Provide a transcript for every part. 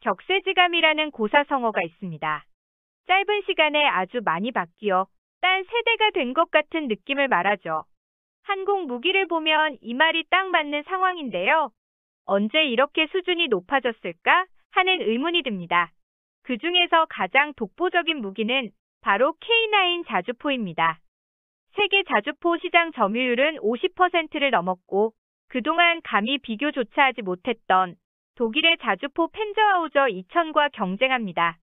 격세지감이라는 고사성어가 있습니다. 짧은 시간에 아주 많이 바뀌어 딴 세대가 된 것 같은 느낌을 말하죠. 한국 무기를 보면 이 말이 딱 맞는 상황인데요. 언제 이렇게 수준이 높아졌을까 하는 의문이 듭니다. 그 중에서 가장 독보적인 무기는 바로 K9 자주포입니다. 세계 자주포 시장 점유율은 50%를 넘었고 그동안 감히 비교조차 하지 못했던 독일의 자주포 펜저하우저 2000과 경쟁합니다.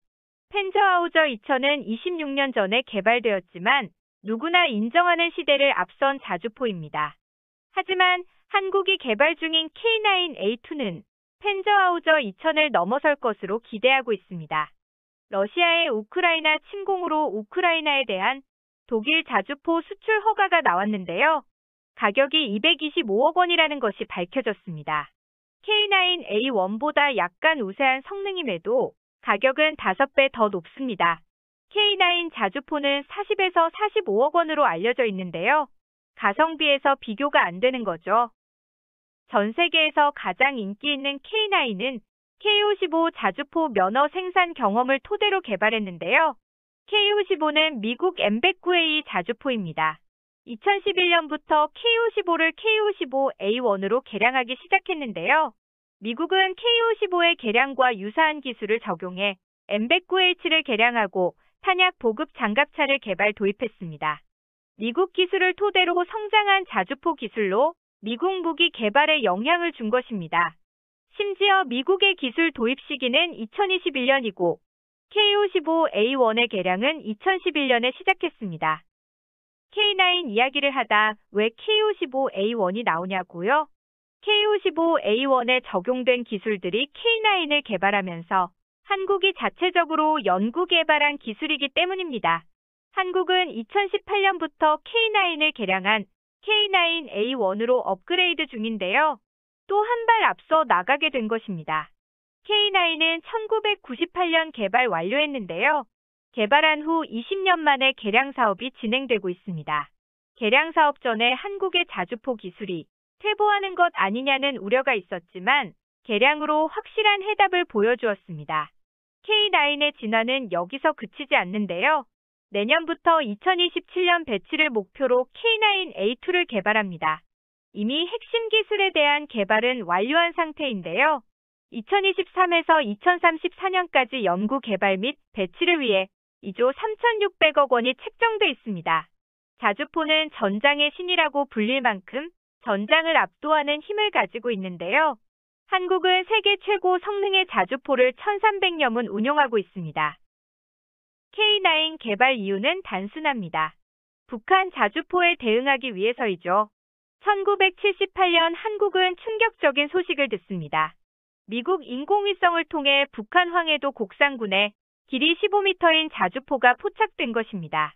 펜저하우저 2000은 26년 전에 개발되었지만 누구나 인정하는 시대를 앞선 자주포입니다. 하지만 한국이 개발 중인 K9A2는 펜저하우저 2000을 넘어설 것으로 기대하고 있습니다. 러시아의 우크라이나 침공으로 우크라이나에 대한 독일 자주포 수출 허가가 나왔는데요. 가격이 225억 원이라는 것이 밝혀졌습니다. K9A1보다 약간 우세한 성능임에도 가격은 5배 더 높습니다. K9 자주포는 40에서 45억 원으로 알려져 있는데요. 가성비에서 비교가 안 되는 거죠. 전 세계에서 가장 인기 있는 K9은 K55 자주포 면허 생산 경험을 토대로 개발했는데요. K55는 미국 M109A 자주포입니다. 2011년부터 K55를 K55A1으로 개량하기 시작했는데요. 미국은 K55의 개량과 유사한 기술을 적용해 M109H를 개량하고 탄약 보급 장갑차를 개발 도입했습니다. 미국 기술을 토대로 성장한 자주포 기술로 미국 무기 개발에 영향을 준 것입니다. 심지어 미국의 기술 도입 시기는 2021년이고 K55A1의 개량은 2011년에 시작했습니다. K9 이야기를 하다 왜 K55A1이 나오냐고요? K55A1에 적용된 기술들이 K9을 개발하면서 한국이 자체적으로 연구 개발한 기술이기 때문입니다. 한국은 2018년부터 K9을 개량한 K9A1으로 업그레이드 중인데요. 또 한 발 앞서 나가게 된 것입니다. K9은 1998년 개발 완료했는데요. 개발한 후 20년 만에 개량 사업이 진행되고 있습니다. 개량 사업 전에 한국의 자주포 기술이 퇴보하는 것 아니냐는 우려가 있었지만 개량으로 확실한 해답을 보여주었습니다. K9의 진화는 여기서 그치지 않는데요. 내년부터 2027년 배치를 목표로 K9A2를 개발합니다. 이미 핵심 기술에 대한 개발은 완료한 상태인데요. 2023에서 2034년까지 연구 개발 및 배치를 위해 2조 3,600억 원이 책정돼 있습니다. 자주포는 전장의 신이라고 불릴 만큼 전장을 압도하는 힘을 가지고 있는데요. 한국은 세계 최고 성능의 자주포를 1,300여 문 운용하고 있습니다. K9 개발 이유는 단순합니다. 북한 자주포에 대응하기 위해서이죠. 1978년 한국은 충격적인 소식을 듣습니다. 미국 인공위성을 통해 북한 황해도 곡산군에 길이 15m인 자주포가 포착된 것입니다.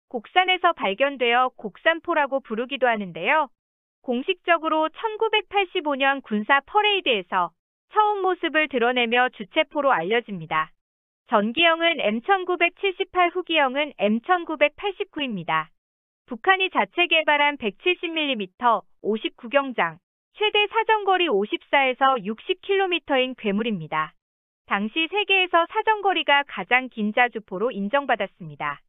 곡산에서 발견되어 곡산포라고 부르기도 하는데요. 공식적으로 1985년 군사 퍼레이드에서 처음 모습을 드러내며 주체포로 알려집니다. 전기형은 M1978, 후기형은 M1989입니다. 북한이 자체 개발한 170mm 59경장, 최대 사정거리 54에서 60km인 괴물입니다. 당시 세계에서 사정거리가 가장 긴 자주포로 인정받았습니다.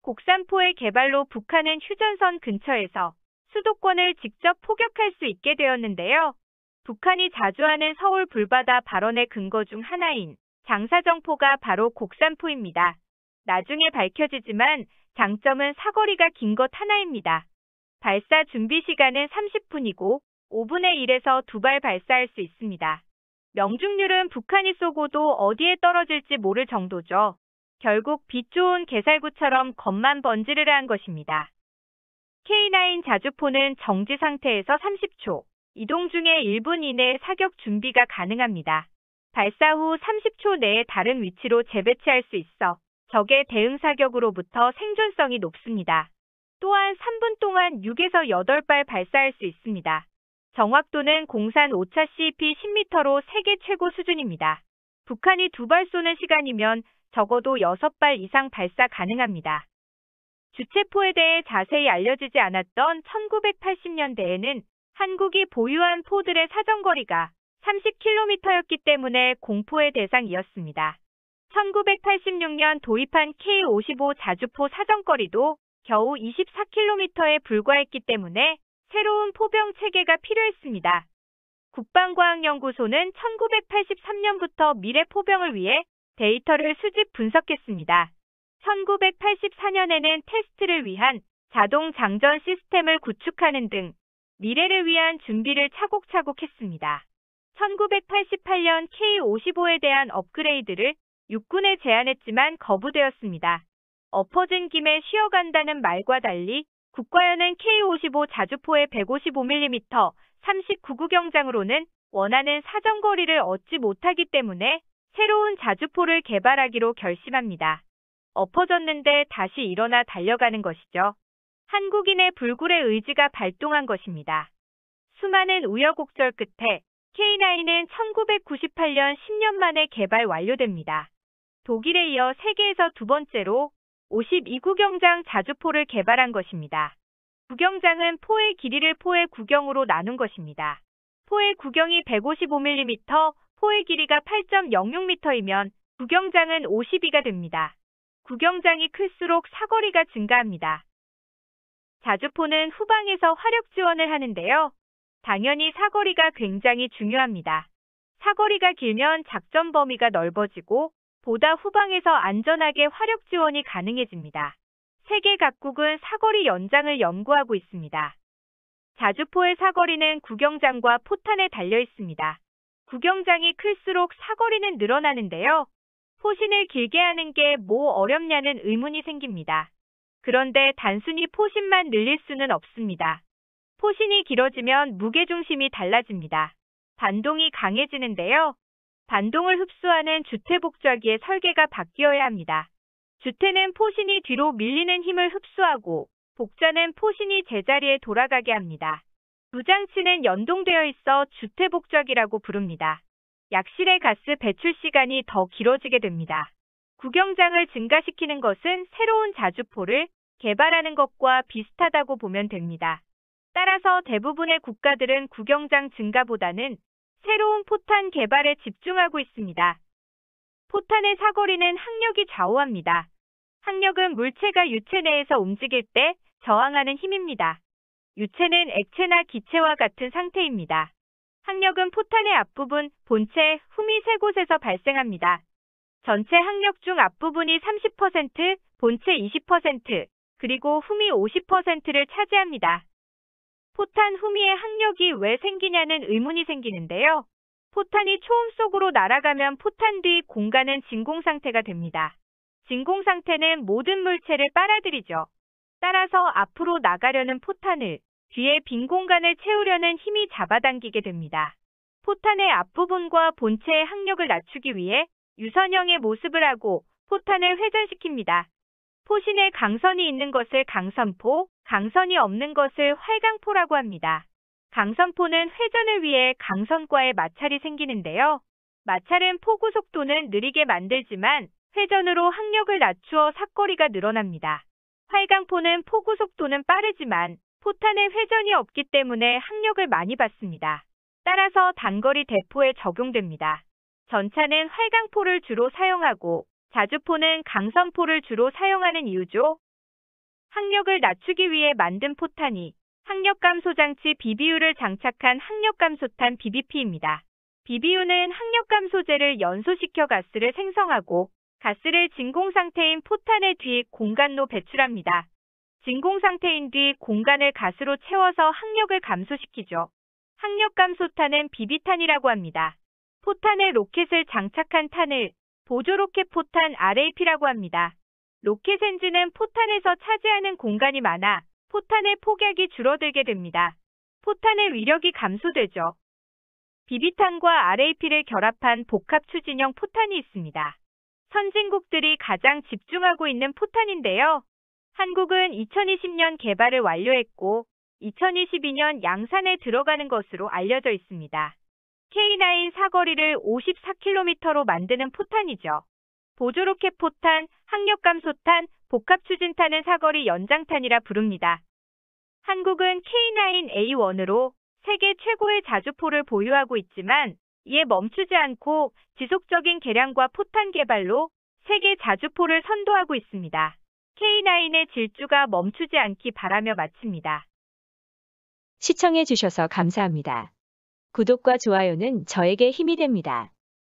곡산포의 개발로 북한은 휴전선 근처에서 수도권을 직접 포격할 수 있게 되었는데요. 북한이 자주 하는 서울 불바다 발언의 근거 중 하나인 장사정포가 바로 곡산포입니다. 나중에 밝혀지지만 장점은 사거리가 긴 것 하나입니다. 발사 준비 시간은 30분이고 5분의 1에서 2발 발사할 수 있습니다. 명중률은 북한이 쏘고도 어디에 떨어질지 모를 정도죠. 결국 빛 좋은 게살구처럼 겉만 번지르르한 것입니다. K9 자주포는 정지 상태에서 30초, 이동 중에 1분 이내 사격 준비가 가능합니다. 발사 후 30초 내에 다른 위치로 재배치할 수 있어 적의 대응 사격으로부터 생존성이 높습니다. 또한 3분 동안 6에서 8발 발사할 수 있습니다. 정확도는 공산 오차 CP 10m로 세계 최고 수준입니다. 북한이 2발 쏘는 시간이면 적어도 6발 이상 발사 가능합니다. 주체포에 대해 자세히 알려지지 않았던 1980년대에는 한국이 보유한 포들의 사정거리가 30km였기 때문에 공포의 대상이었습니다. 1986년 도입한 K55 자주포 사정거리도 겨우 24km에 불과했기 때문에 새로운 포병 체계가 필요했습니다. 국방과학연구소는 1983년부터 미래 포병을 위해 데이터를 수집 분석했습니다. 1984년에는 테스트를 위한 자동 장전 시스템을 구축하는 등 미래를 위한 준비를 차곡차곡 했습니다. 1988년 K55에 대한 업그레이드를 육군에 제안했지만 거부되었습니다. 엎어진 김에 쉬어간다는 말과 달리 국과연은 K55 자주포의 155mm 39구경장으로는 원하는 사정거리를 얻지 못하기 때문에 새로운 자주포를 개발하기로 결심합니다. 엎어졌는데 다시 일어나 달려가는 것이죠. 한국인의 불굴의 의지가 발동한 것입니다. 수많은 우여곡절 끝에 K9은 1998년 10년 만에 개발 완료됩니다. 독일에 이어 세계에서 두 번째로 52구경장 자주포를 개발한 것입니다. 구경장은 포의 길이를 포의 구경으로 나눈 것입니다. 포의 구경이 155mm, 포의 길이가 8.06m이면 구경장은 52가 됩니다. 구경장이 클수록 사거리가 증가합니다. 자주포는 후방에서 화력 지원을 하는데요. 당연히 사거리가 굉장히 중요합니다. 사거리가 길면 작전 범위가 넓어지고 보다 후방에서 안전하게 화력 지원이 가능해집니다. 세계 각국은 사거리 연장을 연구하고 있습니다. 자주포의 사거리는 구경장과 포탄에 달려 있습니다. 구경장이 클수록 사거리는 늘어나는데요. 포신을 길게 하는 게 뭐 어렵냐는 의문이 생깁니다. 그런데 단순히 포신만 늘릴 수는 없습니다. 포신이 길어지면 무게중심이 달라집니다. 반동이 강해지는데요. 반동을 흡수하는 주퇴복좌기의 설계가 바뀌어야 합니다. 주퇴는 포신이 뒤로 밀리는 힘을 흡수하고 복좌는 포신이 제자리에 돌아가게 합니다. 두 장치는 연동되어 있어 주퇴복좌기라고 부릅니다. 약실의 가스 배출 시간이 더 길어지게 됩니다. 구경장을 증가시키는 것은 새로운 자주포를 개발하는 것과 비슷하다고 보면 됩니다. 따라서 대부분의 국가들은 구경장 증가보다는 새로운 포탄 개발에 집중하고 있습니다. 포탄의 사거리는 항력이 좌우합니다. 항력은 물체가 유체 내에서 움직일 때 저항하는 힘입니다. 유체는 액체나 기체와 같은 상태입니다. 항력은 포탄의 앞부분, 본체, 후미 세 곳에서 발생합니다. 전체 항력 중 앞부분이 30%, 본체 20%, 그리고 후미 50%를 차지합니다. 포탄 후미의 항력이 왜 생기냐는 의문이 생기는데요. 포탄이 초음 속으로 날아가면 포탄 뒤 공간은 진공 상태가 됩니다. 진공 상태는 모든 물체를 빨아들이죠. 따라서 앞으로 나가려는 포탄을 뒤에 빈 공간을 채우려는 힘이 잡아당기게 됩니다. 포탄의 앞부분과 본체의 항력을 낮추기 위해 유선형의 모습을 하고 포탄을 회전시킵니다. 포신에 강선이 있는 것을 강선포, 강선이 없는 것을 활강포라고 합니다. 강선포는 회전을 위해 강선과의 마찰이 생기는데요. 마찰은 포구 속도는 느리게 만들지만 회전으로 항력을 낮추어 사거리가 늘어납니다. 활강포는 포구 속도는 빠르지만 포탄의 회전이 없기 때문에 항력을 많이 받습니다. 따라서 단거리 대포에 적용됩니다. 전차는 활강포를 주로 사용하고 자주포는 강선포를 주로 사용하는 이유죠. 항력을 낮추기 위해 만든 포탄이 항력감소장치 BBU를 장착한 항력감소탄 BBP입니다. BBU는 항력감소제를 연소시켜 가스를 생성하고 가스를 진공상태인 포탄의 뒤 공간로 배출합니다. 진공상태인 뒤 공간을 가스로 채워서 항력을 감소시키죠. 항력감소탄은 BB탄이라고 합니다. 포탄에 로켓을 장착한 탄을 보조로켓 포탄 RAP라고 합니다. 로켓 엔진은 포탄에서 차지하는 공간이 많아 포탄의 폭약이 줄어들게 됩니다. 포탄의 위력이 감소되죠. BB탄과 RAP를 결합한 복합 추진형 포탄이 있습니다. 선진국들이 가장 집중하고 있는 포탄인데요. 한국은 2020년 개발을 완료했고 2022년 양산에 들어가는 것으로 알려져 있습니다. K9 사거리를 54km로 만드는 포탄이죠. 보조로켓 포탄, 항력감소탄, 복합추진탄은 사거리 연장탄이라 부릅니다. 한국은 K9A1으로 세계 최고의 자주포를 보유하고 있지만 이에 멈추지 않고 지속적인 개량과 포탄 개발로 세계 자주포를 선도하고 있습니다. K9의 질주가 멈추지 않기 바라며 마칩니다. 시청해 주셔서 감사합니다. 구독과 좋아요는 저에게 힘이 됩니다.